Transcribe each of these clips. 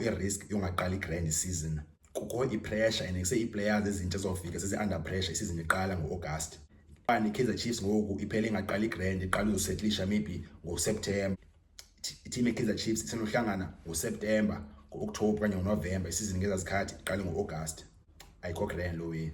i-risk yongaqala i-grand season. Kukho i-pressure and i-players ezintsha ezofika sezi-under pressure isizini iqala ngo-August. I-Kaizer Chiefs ngoku iphele ingaqala i-grand iqala uzosettlisha maybe ngoSeptember. I-team ye-Kaizer Chiefs isenohlangana ngoSeptember, ngo-October kanye ngoNovember, isizini ngezazikhathi iqale ngo-August. Ayikho grand lo way.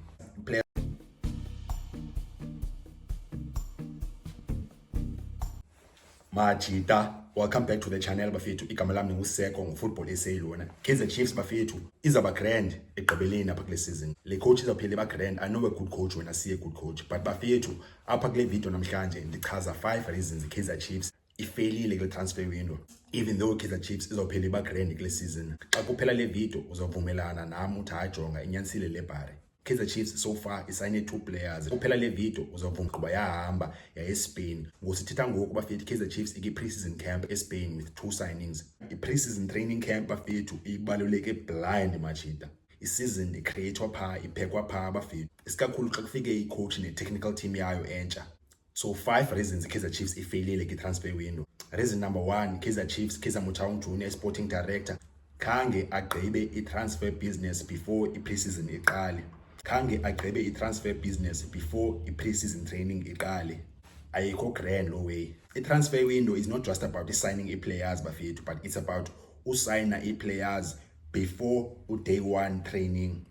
Majita, welcome back to the channel bafethu. Igama lami nguseko ngoFootball SA lona. Kaizer Chiefs bafethu izaba grand egqibeleni apha kule season. Le coach izawuphela iba grand. I know a good coach when I see a good coach. But bafethu apha kule video namhlanje ndichaza 5 reasons Kaizer Chiefs ifailile kule transfer window. Even though Kaizer Chiefs izawuphela iba grand kule season. Xa kuphela le video uzavumelana nami uthi hajonga inyanisile le bare. Kaizer Chiefs so far isigned 2 players. Kuphela le video uzavuma kuba yahamba eSpain. Ngosithetha ngoku bafethu Kaizer Chiefs pre-season camp eSpain with 2 signings. I-pre-season training camp bafethu ibaluleke blind machita. I-season icreatewa pha, iphekwa pha bafethu. Isikakhulu xa kufike i-coach ne-technical team yayo entsha. So 5 reasons Kaizer Chiefs ifailile ki-transfer window. Reason number 1, Kaizer Chiefs, Kaizer Motaung Junior, sporting director, khange agqibe i-transfer business before i-pre-season iqale. Khange agqibe i-transfer business before i-pre-season training iqale. Ayikho grand lo way. I-transfer window is not just about signing players bafethu, but it's about usayina i-players before day 1 training.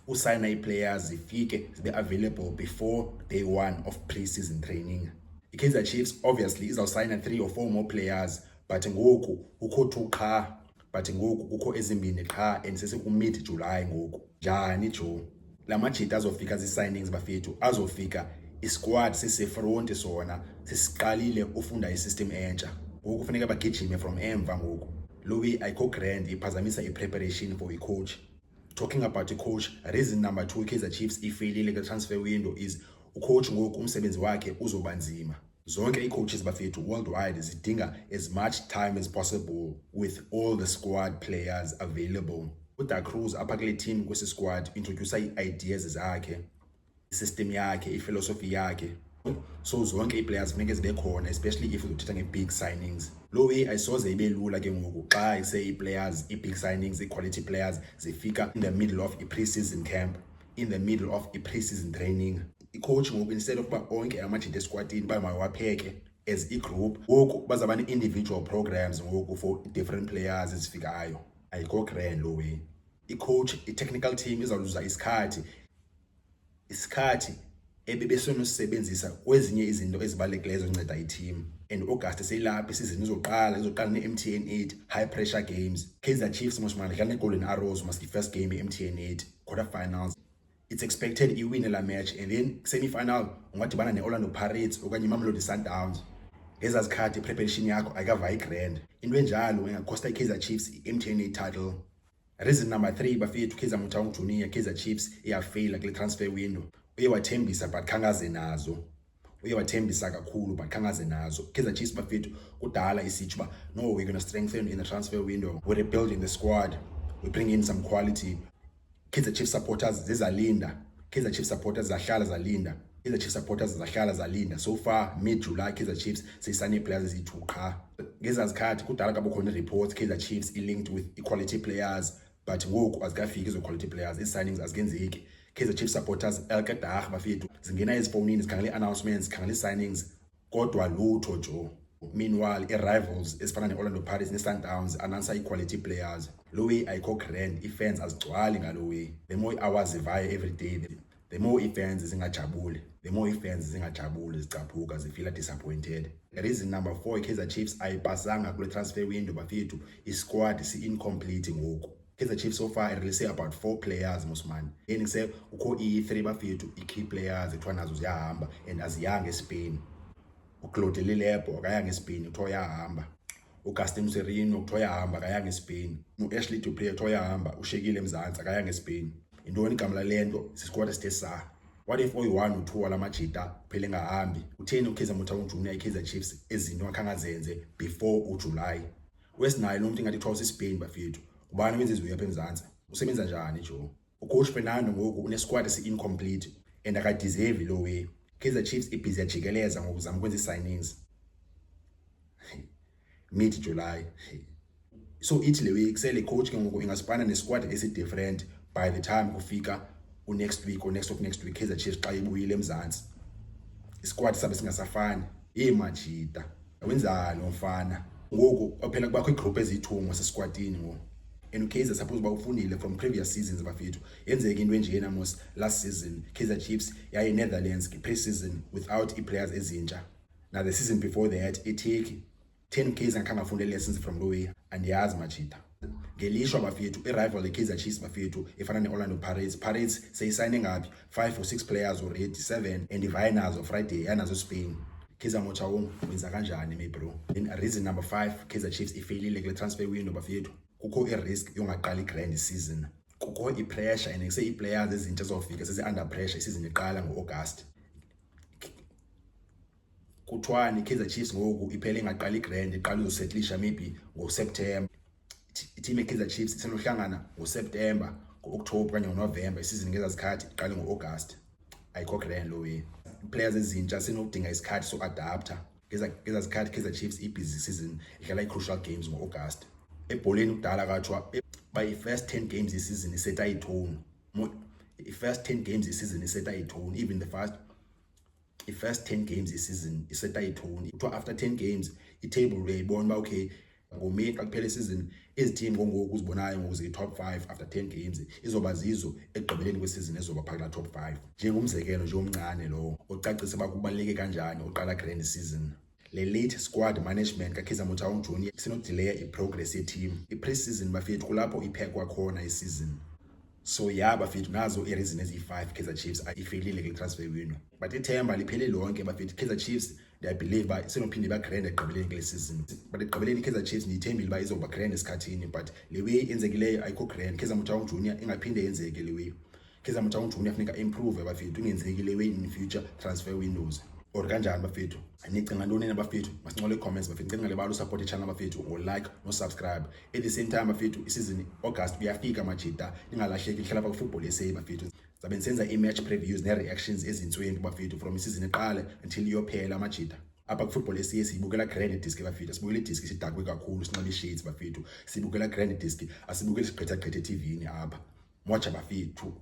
Usayina i-players zifike zibe available before day 1 of pre-season training. I-Kaizer Chiefs obviously izawusayina 3 or 4 more players, but ngoku kukho 2 qha, but ngoku kukho ezimbini qha and seseku-mid July ngoku. Njani Joe? La majita azofika zi-signings bafethu azofika i-squad sesefront sona sesiqalile ufunda i-system entsha. Ngoku kufanele bagijime from emva ngoku. Lo way ayikho grand iphazamisa i-preparation for i-coach. Talking about i-coach, reason number 2 Kaizer Chiefs ifailile ku-transfer window is ucoach ngoku umsebenzi wakhe uzoba nzima. Zonke i-coaches bafethu worldwide zidinga as much time as possible with all the squad players available. uDa Cruz apha kule team kwesi squad introduce i-ideas zakhe, i-system yakhe, i-philosophy yakhe. So zonke i-players funeke zibe khona, especially if uzothetha nge-big signings. Lo way ayisoze ibe lula ke ngoku xa i-players, i-big signings, i-quality players zifika in the middle of i-pre-season camp, in the middle of i-pre-season training. I-coach ngoku instead of uba onke amajita esquadini mawapheke as i-group, ngoku bazaba ne-individual programs ngoku for different players ezifikayo. Ayikho grand lo way. I-coach, i-technical team izawuzuza isikhathi ebebesonosebenzisa kwezinye izinto ezibalulekileyo ezonceda i-team. And August seyilapha isizini izoqala ne-MTN 8 high pressure games. Kaizer Chiefs mosman idlala ne-Golden Arrows must first game i-MTN 8 quarterfinals. It's expected iwine la match and then semi-final ungadibana ne-Orlando Pirates okanye iMamelodi Sundowns. Ngezazikhathi preparation yakho ayikavayi grand. Into enjalo ingakhosta i-Kaizer Chiefs i-MTN 8 title. Reason number 3 bafethu Kaizer Motaung Junior, Kaizer Chiefs iyafeyila kule transfer window. Uye wathembisa but khangaze nazo. Uye wathembisa kakhulu but khangaze nazo. Kaizer Chiefs bafethu kudala isitsho ba no, we're going to strengthen in the transfer window. We're rebuilding the squad. We bring in some quality. Kaizer Chiefs supporters zizalinda. Kaizer Chiefs supporters zahlala zalinda. Kaizer Chiefs supporters zahlala zalinda. So far mid-July Kaizer Chiefs seyisane players ezi-2 qha. Ngezazikhathi kudala kabukhona reports Kaizer Chiefs linked with equality players, but ngoku azikafiki izo quality players, i-signings azikenzeki. Kaizer Chiefs supporters elkedag bafethu zingena ezifonini zikhangela i-announcements, zikhangela i-signings, kodwa lutho jo. Meanwhile i-rivals ezifana ne-Orlando Pirates ne-Sundowns announce i-quality players. Lo way ayikho grand, i-fans azigcwali ngalo way. The more hours zivayo every day, the more i-fans zingajabuli. The more i-fans zingajabuli, zicaphuka, zifeel disappointed. Reason number 4 Kaizer Chiefs ayipasanga kule transfer window bafethu, i-squad si-incomplete ngoku. Kaizer Chiefs so far release about 4 players mosman. Then ngise ukho i-3 bafethu i-key players ethiwa nazo ziyahamba and aziyanga eSpain. uClaude Lilebo akayanga eSpain uthiwa uyahamba. uGaston Serino uthiwa uyahamba akayanga eSpain. uAshley Dupree uthiwa uyahamba, uShekile Mzansi akayanga eSpain. Intoni igama lalento sisquad sitesa. What if oyi-1 u2 lamajita phele ngahambi? Utheni uKaizer Motaung Junior i-Kaizer Chiefs ezinto akhangazenze before uJuly? Wesinayo lo muntu ingathi uthiwa useSpain bafethu. Ubani wenza izwi apha eMzansi? Usebenza njani jo? Ucoach Fernando ngoku une-squad esi-incomplete and akadeserve lo way. Kaizer Chiefs ibhizi yajikeleza ngokuzama ukwenza i-signings. Mid-July. So ithi le week sele coach ke ngoku ingasipana nesquad esi-different by the time kufika next week or next week Kaizer Chiefs xa ibuyile eMzantsi. Isquad sabe singasafani. Majida wenzani umfana ngoku phela kubakho igroup eziyi-2 ngosesquadini ngoku. And Kaizer suppose ba ufundile from previous seasons bafethu. Yenzeke into enjena mos last season Kaizer Chiefs yaye Netherlands pre-season without players ezintsha. Now the season before that eTurkey 10 Kaizer ngakhange afunde lessons from Lowe andiyazi Majida. Ngelishwa bafethu i-rival Kaizer Chiefs bafethu efana ne-Orlando Pirates seyisayine ngapi 5 or 6 players already 7 and ivaye nazo Friday yanazo Spain. Kaizer Motaung wenza kanjani me bro? Then reason number 5 Kaizer Chiefs ifailile kule transfer window bafethu. Kukho i-risk yongaqala i-grand season. Kukho i-pressure and kuse i-players ezintsha zofika sezi-under pressure isizini iqala ngo-August. Kuthiwani Kaizer Chiefs ngoku iphele ingaqala i-grand iqala uzosettlisha maybe ngoSeptember. Team Kaizer Chiefs isenohlangana ngoSeptember, ngo-October kanye ngoNovember isizini ngeza zikhathi iqale ngo-August. Ayikho grand lo way. Players ezintsha sinokudinga isikhathi so-adapter. Ngeza zikhathi Kaizer Chiefs i-busy season idlala i-crucial games ngo-August. Ebholeni kudala kathiwa by first 10 games isizini iseta itone. I-first 10 games isizini iseta itone. Even the first 10 games isizini iseta itone. Kuthiwa after 10 games i-table uyayibona uba okay ngoMeyi xa kuphela isizini iziteam ngoku uzibonayo ngoku ziyi-top 5 after 10 games izoba zizo ekugqibeleni kwesizini ezoba phakathi top 5. Njengomzekelo nje omncane lo ocacisa uba kubaluleke kanjani uqala grand season. Le late squad management kaKaizer Motaung Junior isinodelaya i-progress ye-team. I-pre-season bafethu kulapho iphekwa khona i-season. So bafethu nazo i-reason eziyi-5 Kaizer Chiefs ifailile kule transfer window. But ithemba liphele lonke bafethu Kaizer Chiefs I believe ba isenophinde ba grand ekugqibeleni kule season. But ekugqibeleni Kaizer Chiefs niyithembile ba izoba grand esikhathini but le way yenzekileyo ayikho grand. Kaizer Motaung Junior ingaphinde yenzeke le way. Kaizer Motaung Junior funeka improve bafethu ingenzeki le way in future transfer windows. Or kanjani bafethu? Anicinga ntoni na bafethu? Masincole comments bafethu. Ngicela ngale support i-channel bafethu ngo like no subscribe. At the same time bafethu isizini August kuyafika Majida. Ningalahleki ihlala pa football SA bafethu. Zabe senza i-match previews ne-reactions ezinsweni bafethu from isizini eqale until iyophela Majida. Apha ku-football SA siyibukela grand disc bafethu. Sibukela i-disc sidakwe kakhulu sinqobe shades bafethu. Sibukela grand disc asibukeli sigqitha TV ni apha. Moja bafethu.